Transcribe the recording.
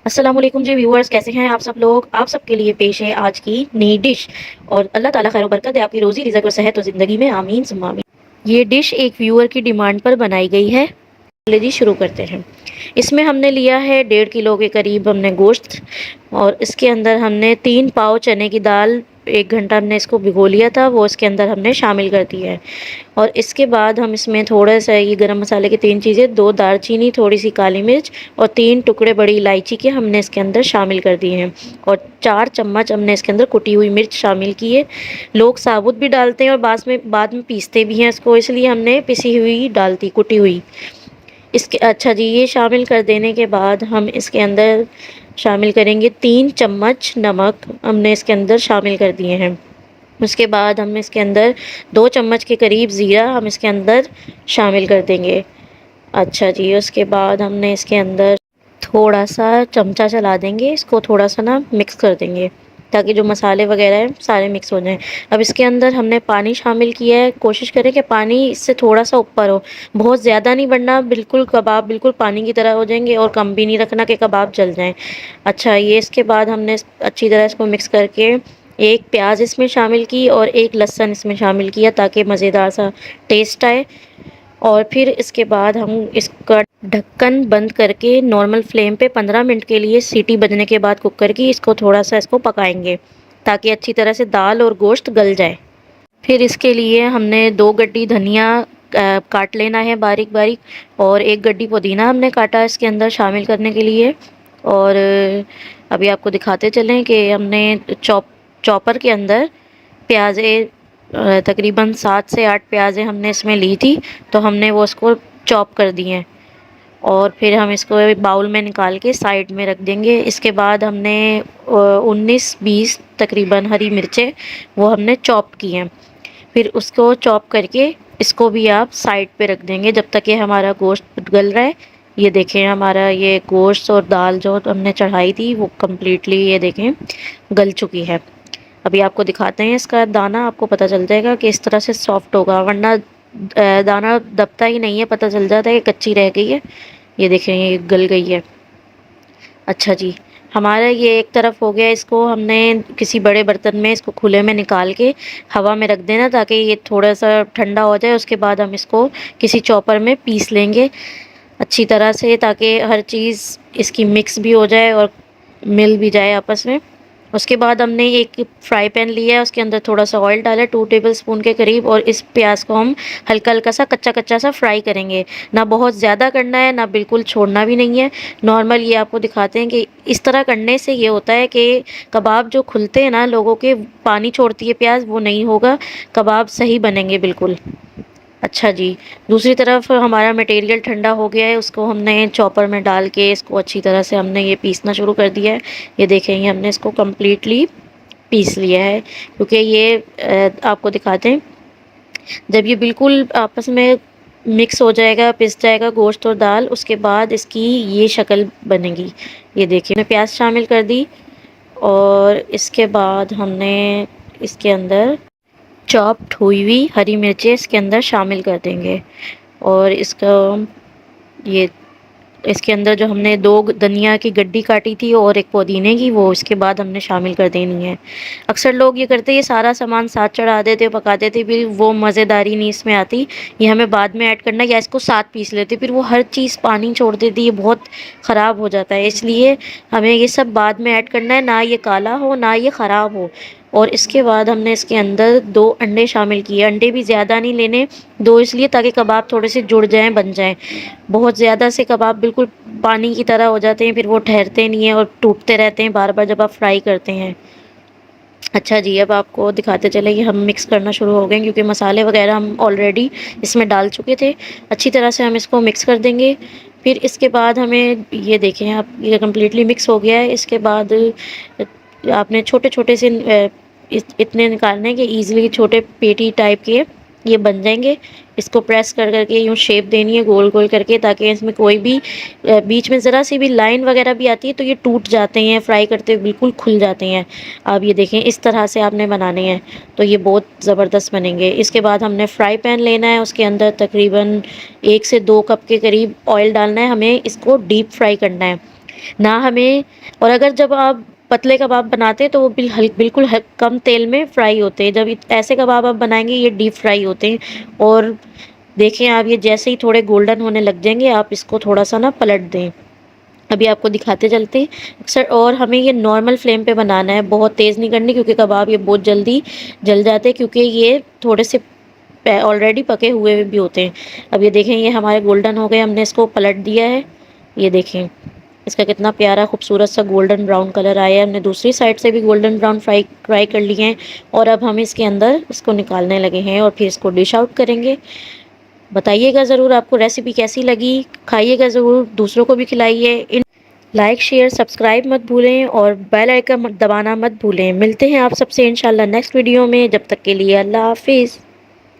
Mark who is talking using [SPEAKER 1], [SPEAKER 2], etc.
[SPEAKER 1] अस्सलाम वालेकुम जी व्यूअर्स, कैसे हैं आप सब लोग। आप सबके लिए पेश है आज की नई डिश। और अल्लाह ताला खैर बरकत दे आपकी रोजी रिज़्क और सेहत और ज़िंदगी में, आमीन सुम्मा आमीन। ये डिश एक व्यूअर की डिमांड पर बनाई गई है। चलिए जी शुरू करते हैं। इसमें हमने लिया है 1.5 किलो के करीब हमने गोश्त, और इसके अंदर हमने 3 पाव चने की दाल 1 घंटा हमने इसको भिगो लिया था, वो इसके अंदर हमने शामिल कर दिया है। और इसके बाद हम इसमें थोड़ा सा ये गरम मसाले की 3 चीज़ें, 2 दालचीनी, थोड़ी सी काली मिर्च और 3 टुकड़े बड़ी इलायची के हमने इसके अंदर शामिल कर दिए हैं। और 4 चम्मच हमने इसके अंदर कुटी हुई मिर्च शामिल की है। लोग साबुत भी डालते हैं और बाद में पीसते भी हैं इसको, इसलिए हमने पिसी हुई डालती, कुटी हुई। इसके अच्छा जी, ये शामिल कर देने के बाद हम इसके अंदर शामिल करेंगे 3 चम्मच नमक, हमने इसके अंदर शामिल कर दिए हैं। उसके बाद हम इसके अंदर 2 चम्मच के करीब ज़ीरा हम इसके अंदर शामिल कर देंगे। अच्छा जी, उसके बाद हमने इसके अंदर थोड़ा सा चमचा चला देंगे, इसको थोड़ा सा ना मिक्स कर देंगे ताकि जो मसाले वगैरह हैं सारे मिक्स हो जाएं। अब इसके अंदर हमने पानी शामिल किया है। कोशिश करें कि पानी इससे थोड़ा सा ऊपर हो, बहुत ज़्यादा नहीं बनना, बिल्कुल कबाब बिल्कुल पानी की तरह हो जाएंगे, और कम भी नहीं रखना कि कबाब जल जाएं। अच्छा, ये इसके बाद हमने अच्छी तरह इसको मिक्स करके एक प्याज इसमें शामिल की और एक लहसुन इसमें शामिल किया ताकि मज़ेदार सा टेस्ट आए। और फिर इसके बाद हम इसका ढक्कन बंद करके नॉर्मल फ्लेम पे 15 मिनट के लिए सीटी बजने के बाद कुकर की इसको थोड़ा सा इसको पकाएंगे ताकि अच्छी तरह से दाल और गोश्त गल जाए। फिर इसके लिए हमने 2 गड्डी धनिया काट लेना है बारीक बारीक, और 1 गड्डी पुदीना हमने काटा इसके अंदर शामिल करने के लिए। और अभी आपको दिखाते चलें कि हमने चॉपर के अंदर प्याज़ें, तकरीबन 7 से 8 प्याज़ें हमने इसमें ली थी, तो हमने वो उसको चॉप कर दी हैं। और फिर हम इसको एक बाउल में निकाल के साइड में रख देंगे। इसके बाद हमने 19-20 तकरीबन हरी मिर्चें वो हमने चॉप की हैं। फिर उसको चॉप करके इसको भी आप साइड पे रख देंगे जब तक ये हमारा गोश्त गल रहा है। ये देखें, हमारा ये गोश्त और दाल जो हमने चढ़ाई थी वो कम्प्लीटली ये देखें गल चुकी है। अभी आपको दिखाते हैं इसका दाना, आपको पता चल जाएगा कि इस तरह से सॉफ्ट होगा, वरना दाना दबता ही नहीं है, पता चल जाता है कि कच्ची रह गई है। ये देखें, ये गल गई है। अच्छा जी, हमारा ये एक तरफ हो गया। इसको हमने किसी बड़े बर्तन में इसको खुले में निकाल के हवा में रख देना ताकि ये थोड़ा सा ठंडा हो जाए। उसके बाद हम इसको किसी चॉपर में पीस लेंगे अच्छी तरह से, ताकि हर चीज़ इसकी मिक्स भी हो जाए और मिल भी जाए आपस में। उसके बाद हमने एक फ्राई पैन लिया है, उसके अंदर थोड़ा सा ऑयल डाला है 2 टेबलस्पून के करीब, और इस प्याज को हम हल्का हल्का सा कच्चा कच्चा सा फ्राई करेंगे। ना बहुत ज़्यादा करना है, ना बिल्कुल छोड़ना भी नहीं है। नॉर्मल ये आपको दिखाते हैं कि इस तरह करने से ये होता है कि कबाब जो खुलते हैं ना लोगों के, पानी छोड़ती है प्याज, वो नहीं होगा, कबाब सही बनेंगे बिल्कुल। अच्छा जी, दूसरी तरफ हमारा मटेरियल ठंडा हो गया है, उसको हमने चॉपर में डाल के इसको अच्छी तरह से हमने ये पीसना शुरू कर दिया है। ये देखेंगे हमने इसको कम्प्लीटली पीस लिया है, क्योंकि ये आपको दिखाते हैं जब ये बिल्कुल आपस में मिक्स हो जाएगा, पिस जाएगा गोश्त और दाल, उसके बाद इसकी ये शक्ल बनेगी। ये देखिए, मैं प्याज शामिल कर दी, और इसके बाद हमने इसके अंदर चॉप्ड हुई हुई हरी मिर्चें इसके अंदर शामिल कर देंगे। और इसका ये इसके अंदर जो हमने 2 धनिया की गड्डी काटी थी और एक पुदीने की, वो इसके बाद हमने शामिल कर देनी है। अक्सर लोग ये करते, ये सारा सामान साथ चढ़ा देते, पका देते, फिर वो मज़ेदारी नहीं इसमें आती। ये हमें बाद में ऐड करना, या इसको साथ पीस लेते, फिर वो हर चीज़ पानी छोड़ देती है, बहुत ख़राब हो जाता है। इसलिए हमें ये सब बाद में ऐड करना है, ना ये काला हो ना ये ख़राब हो। और इसके बाद हमने इसके अंदर 2 अंडे शामिल किए। अंडे भी ज़्यादा नहीं लेने, 2 इसलिए ताकि कबाब थोड़े से जुड़ जाएं, बन जाएं। बहुत ज़्यादा से कबाब बिल्कुल पानी की तरह हो जाते हैं, फिर वो ठहरते नहीं हैं और टूटते रहते हैं बार बार जब आप फ्राई करते हैं। अच्छा जी, अब आपको दिखाते चले कि हम मिक्स करना शुरू हो गए, क्योंकि मसाले वगैरह हम ऑलरेडी इसमें डाल चुके थे। अच्छी तरह से हम इसको मिक्स कर देंगे। फिर इसके बाद हमें ये देखें आप, ये कम्प्लीटली मिक्स हो गया है। इसके बाद आपने छोटे छोटे से इतने निकालने के ईज़िली छोटे पेटी टाइप के ये बन जाएंगे। इसको प्रेस कर करके यूँ शेप देनी है गोल गोल करके, ताकि इसमें कोई भी बीच में ज़रा सी भी लाइन वगैरह भी आती है तो ये टूट जाते हैं, फ्राई करते हुए बिल्कुल खुल जाते हैं। आप ये देखें, इस तरह से आपने बनाने हैं तो ये बहुत ज़बरदस्त बनेंगे। इसके बाद हमने फ्राई पैन लेना है, उसके अंदर तकरीबन 1 से 2 कप के करीब ऑयल डालना है। हमें इसको डीप फ्राई करना है। ना हमें। और अगर जब आप पतले कबाब बनाते हैं तो वो बिल्कुल कम तेल में फ्राई होते हैं। जब ऐसे कबाब आप बनाएंगे ये डीप फ्राई होते हैं। और देखें आप, ये जैसे ही थोड़े गोल्डन होने लग जाएंगे आप इसको थोड़ा सा ना पलट दें। अभी आपको दिखाते चलते हैं सर। और हमें ये नॉर्मल फ्लेम पे बनाना है, बहुत तेज़ नहीं करनी, क्योंकि कबाब ये बहुत जल्दी जल जाते हैं, क्योंकि ये थोड़े से ऑलरेडी पके हुए भी होते हैं। अब ये देखें, ये हमारे गोल्डन हो गए, हमने इसको पलट दिया है। ये देखें इसका कितना प्यारा खूबसूरत सा गोल्डन ब्राउन कलर आया है। हमने दूसरी साइड से भी गोल्डन ब्राउन फ्राई कर लिए हैं। और अब हम इसके अंदर इसको निकालने लगे हैं और फिर इसको डिश आउट करेंगे। बताइएगा ज़रूर आपको रेसिपी कैसी लगी, खाइएगा ज़रूर, दूसरों को भी खिलाइए। लाइक शेयर सब्सक्राइब मत भूलें और बेल आइकन दबाना मत भूलें। मिलते हैं आप सबसे इंशाल्लाह नेक्स्ट वीडियो में। जब तक के लिए अल्लाह हाफिज़।